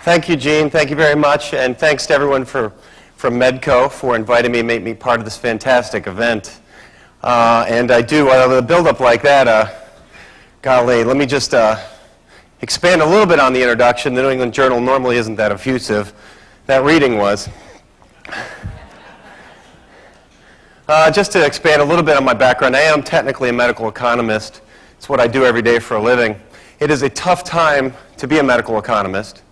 Thank you, Gene. Thank you very much. And thanks to everyone from Medco for inviting me to make me part of this fantastic event. And I do, with a build-up like that, golly, let me just expand a little bit on the introduction. The New England Journal normally isn't that effusive. That reading was. Just to expand a little bit on my background, I am technically a medical economist. It's what I do every day for a living. It is a tough time to be a medical economist.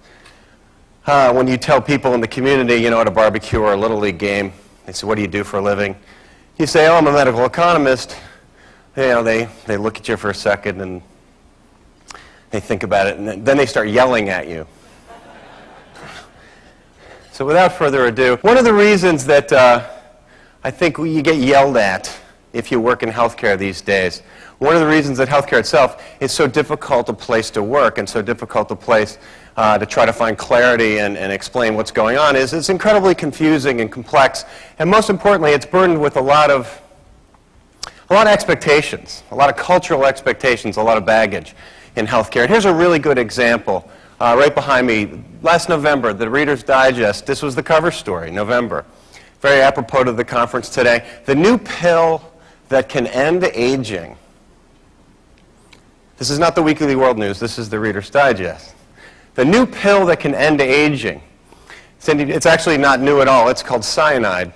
When you tell people in the community, you know, at a barbecue or a Little League game, they say, what do you do for a living? You say, oh, I'm a medical economist. You know, they look at you for a second and they think about it, and then they start yelling at you. So without further ado, one of the reasons that I think you get yelled at if you work in healthcare these days, one of the reasons that healthcare itself is so difficult a place to work and so difficult a place to try to find clarity and explain what's going on is it's incredibly confusing and complex, and most importantly, it's burdened with a lot of expectations, a lot of cultural expectations, a lot of baggage in healthcare. And here's a really good example right behind me. Last November, the Reader's Digest, this was the cover story, November. Very apropos to the conference today. The new pill that can end aging. This is not the Weekly World News, this is the Reader's Digest. The new pill that can end aging. It's actually not new at all, it's called cyanide.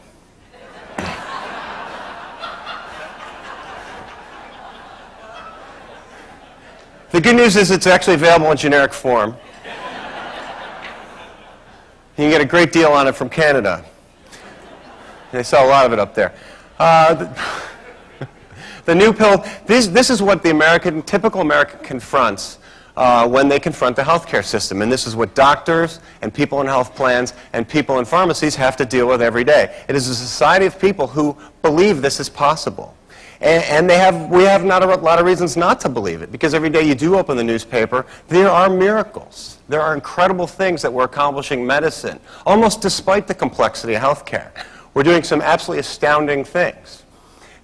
The good news is it's actually available in generic form. You can get a great deal on it from Canada. They sell a lot of it up there. The new pill, this is what the typical American confronts when they confront the healthcare system. And this is what doctors and people in health plans and people in pharmacies have to deal with every day. It is a society of people who believe this is possible. And we have not a lot of reasons not to believe it, because every day you do open the newspaper, there are miracles. There are incredible things that we're accomplishing in medicine, almost despite the complexity of healthcare. We're doing some absolutely astounding things.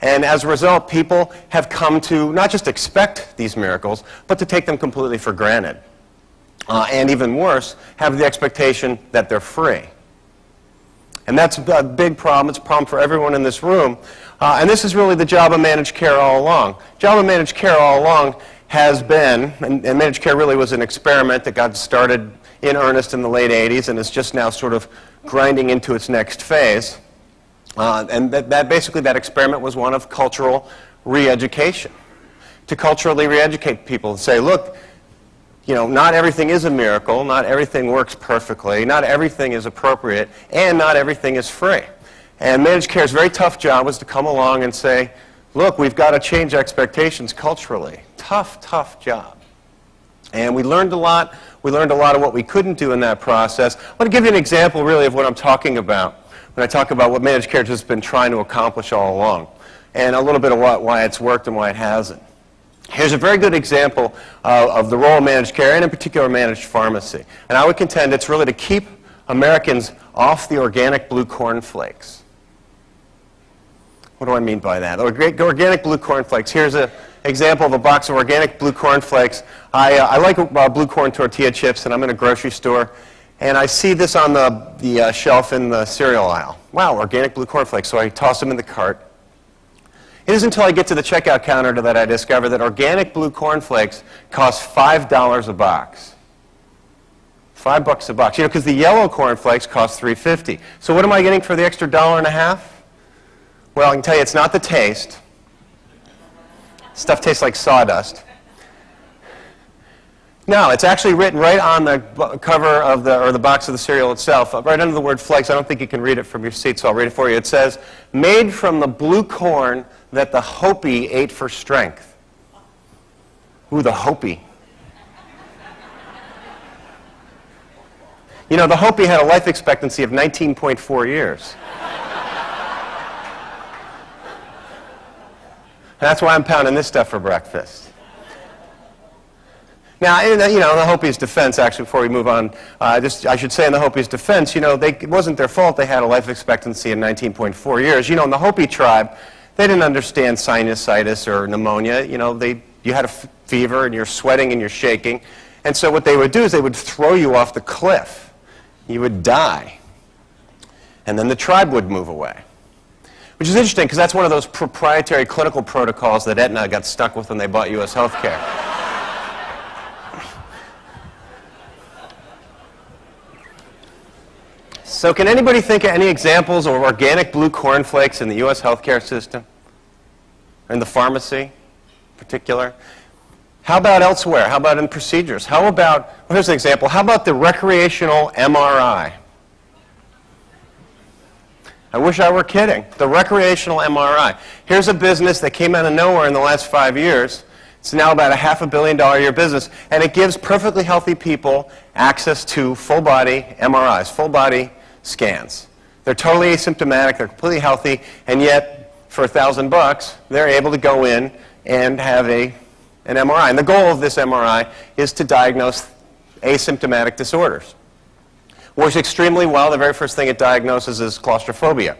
And as a result, people have come to not just expect these miracles, but to take them completely for granted. And even worse, have the expectation that they're free. And that's a big problem. It's a problem for everyone in this room. And this is really the job of managed care all along. Job of managed care all along has been, and managed care really was an experiment that got started in earnest in the late 80s and is just now sort of grinding into its next phase. And basically that experiment was one of cultural re-education. To culturally re-educate people and say, look, you know, not everything is a miracle, not everything works perfectly, not everything is appropriate, and not everything is free. And managed care's very tough job was to come along and say, look, we've got to change expectations culturally. Tough, tough job. And we learned a lot. We learned a lot of what we couldn't do in that process. I want to give you an example, really, of what I'm talking about when I talk about what managed care has been trying to accomplish all along, and a little bit of why it's worked and why it hasn't. Here's a very good example of the role of managed care, and in particular managed pharmacy. And I would contend it's really to keep Americans off the organic blue cornflakes. What do I mean by that? Organic blue cornflakes. Here's an example of a box of organic blue cornflakes. I like blue corn tortilla chips, and I'm in a grocery store, and I see this on the shelf in the cereal aisle. Wow, organic blue cornflakes. So I toss them in the cart. It isn't until I get to the checkout counter that I discover that organic blue cornflakes cost $5 a box. $5 a box. You know, because the yellow cornflakes cost $3.50. So what am I getting for the extra $1.50? Well, I can tell you it's not the taste. Stuff tastes like sawdust. No, it's actually written right on the cover of the box of the cereal itself, right under the word flakes. I don't think you can read it from your seat, so I'll read it for you. It says, made from the blue corn that the Hopi ate for strength. Ooh, the Hopi. You know, the Hopi had a life expectancy of 19.4 years. That's why I'm pounding this stuff for breakfast. Now, you know, in the Hopi's defense, actually, before we move on, I should say in the Hopi's defense, you know, it wasn't their fault they had a life expectancy of 19.4 years. You know, in the Hopi tribe, they didn't understand sinusitis or pneumonia. You know, you had a fever and you're sweating and you're shaking. And so what they would do is they would throw you off the cliff. you would die. And then the tribe would move away. Which is interesting, because that's one of those proprietary clinical protocols that Aetna got stuck with when they bought U.S. healthcare. So can anybody think of any examples of organic blue cornflakes in the U.S. healthcare system? Or in the pharmacy in particular? How about elsewhere? How about in procedures? How about, well, here's an example, how about the recreational MRI? I wish I were kidding. The recreational MRI. Here's a business that came out of nowhere in the last 5 years. It's now about a $500 million a year business, and it gives perfectly healthy people access to full-body MRIs, full-body scans. They're totally asymptomatic, they're completely healthy, and yet, for $1,000, they're able to go in and have an MRI. And the goal of this MRI is to diagnose asymptomatic disorders. Works extremely well. The very first thing it diagnoses is claustrophobia.